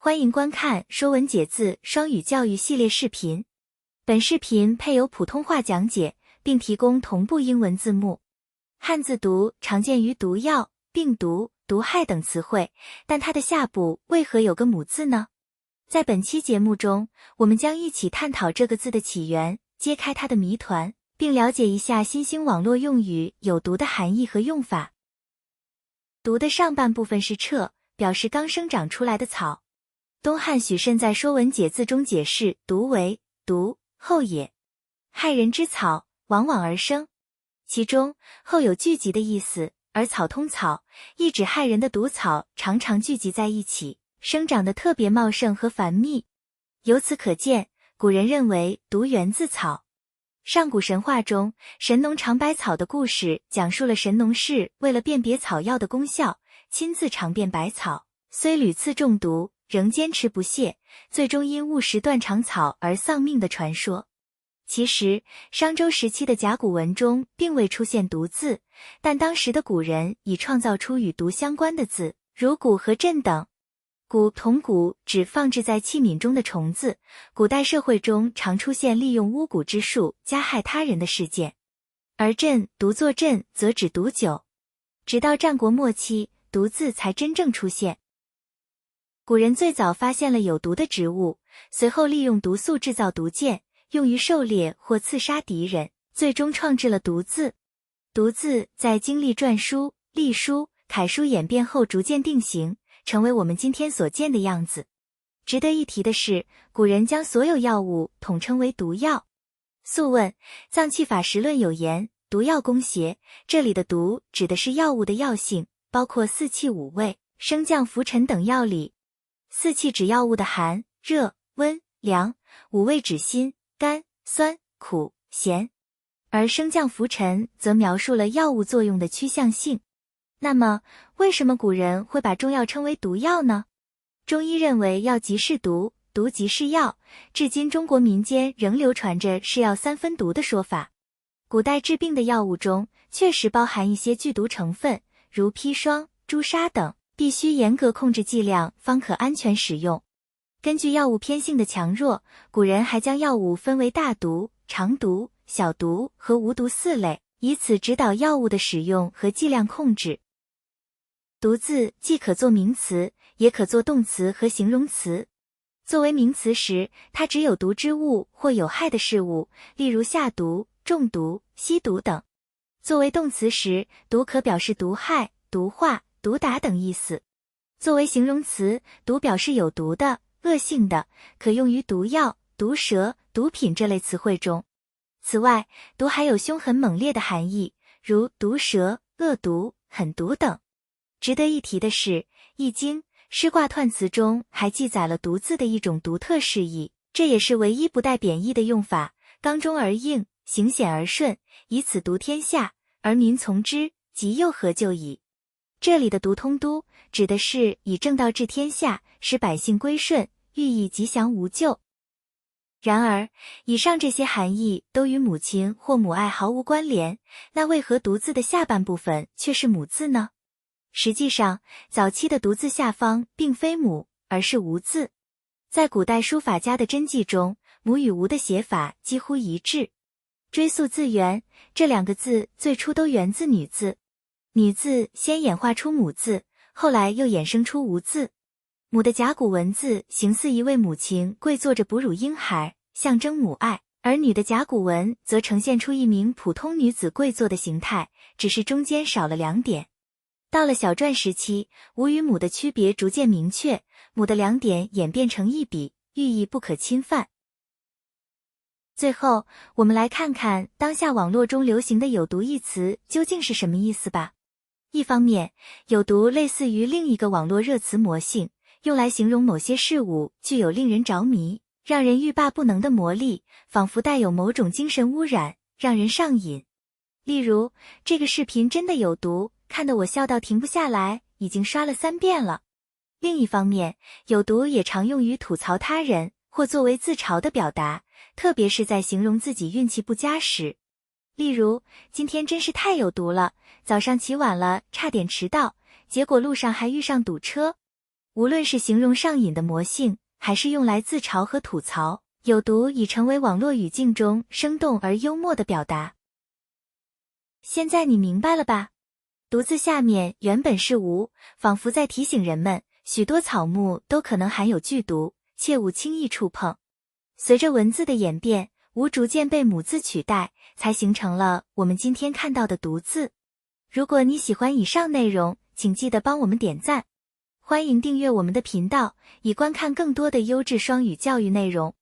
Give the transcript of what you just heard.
欢迎观看《说文解字》双语教育系列视频。本视频配有普通话讲解，并提供同步英文字幕。汉字毒常见于毒药、病毒、毒害等词汇，但它的下部为何有个母字呢？在本期节目中，我们将一起探讨这个字的起源，揭开它的谜团，并了解一下新兴网络用语有毒的含义和用法。毒的上半部分是彻，表示刚生长出来的草。东汉许慎在《说文解字》中解释毒为毒，后也。害人之草，往往而生。其中后有聚集的意思，而草通草，意指害人的毒草常常聚集在一起，生长得特别茂盛和繁密。由此可见，古人认为毒源自草。上古神话中，神农尝百草的故事讲述了神农氏为了辨别草药的功效，亲自尝遍百草，虽屡次中毒，仍坚持不懈，最终因误食断肠草而丧命的传说。其实，商周时期的甲骨文中并未出现毒字，但当时的古人已创造出与毒相关的字，如蛊和谶等。蛊同蛊指放置在器皿中的虫子，古代社会中常出现利用巫蛊之术加害他人的事件。而谶毒作谶则指毒酒。直到战国末期，毒字才真正出现。古人最早发现了有毒的植物，随后利用毒素制造毒箭，用于狩猎或刺杀敌人，最终创制了毒字。毒字在经历篆书、隶书、楷书演变后逐渐定型，成为我们今天所见的样子。值得一提的是，古人将所有药物统称为毒药。素问《脏器法实论》有言，毒药攻邪，这里的毒指的是药物的药性，包括四气五味、升降浮沉等药理。四气指药物的寒、热、温、凉，五味指辛、甘、酸、苦、咸，而升降浮沉则描述了药物作用的趋向性。那么，为什么古人会把中药称为毒药呢？中医认为药即是毒，毒即是药，至今中国民间仍流传着是药三分毒的说法。古代治病的药物中确实包含一些剧毒成分，如砒霜、朱砂等，必须严格控制剂量方可安全使用。根据药物偏性的强弱，古人还将药物分为大毒、长毒、小毒和无毒四类，以此指导药物的使用和剂量控制。毒字既可作名词，也可作动词和形容词。作为名词时，它指有毒之物或有害的事物，例如下毒、中毒、吸毒等。作为动词时，毒可表示毒害、毒化、毒打等意思。作为形容词，毒表示有毒的、恶性的，可用于毒药、毒蛇、毒品这类词汇中。此外，毒还有凶狠猛烈的含义，如毒蛇、恶毒、狠毒等。值得一提的是，《易经》师卦彖辞中还记载了毒字的一种独特释义，这也是唯一不带贬义的用法，刚中而应，行险而顺，以此毒天下，而民从之，即又何咎矣。这里的毒通都指的是以正道治天下，使百姓归顺，寓意吉祥无咎。然而，以上这些含义都与母亲或母爱毫无关联，那为何毒字的下半部分却是母字呢？实际上，早期的毒字下方并非母，而是无字。在古代书法家的真迹中，母与无的写法几乎一致。追溯字源，这两个字最初都源自女字。女字先演化出母字，后来又衍生出无字。母的甲骨文字形似一位母亲跪坐着哺乳婴孩，象征母爱，而女的甲骨文则呈现出一名普通女子跪坐的形态，只是中间少了两点。到了小篆时期，无与母的区别逐渐明确，母的两点演变成一笔，寓意不可侵犯。最后，我们来看看当下网络中流行的有毒一词究竟是什么意思吧。一方面，有毒类似于另一个网络热词魔性，用来形容某些事物具有令人着迷、让人欲罢不能的魔力，仿佛带有某种精神污染，让人上瘾。例如，这个视频真的有毒，看得我笑到停不下来，已经刷了3遍了。另一方面，有毒也常用于吐槽他人，或作为自嘲的表达，特别是在形容自己运气不佳时。例如，今天真是太有毒了，早上起晚了，差点迟到，结果路上还遇上堵车。无论是形容上瘾的魔性，还是用来自嘲和吐槽，有毒已成为网络语境中生动而幽默的表达。现在你明白了吧？毒字下面原本是无，仿佛在提醒人们，许多草木都可能含有剧毒，切勿轻易触碰。随着文字的演变，无逐渐被母字取代，才形成了我们今天看到的毒字。如果你喜欢以上内容，请记得帮我们点赞。欢迎订阅我们的频道，以观看更多的优质双语教育内容。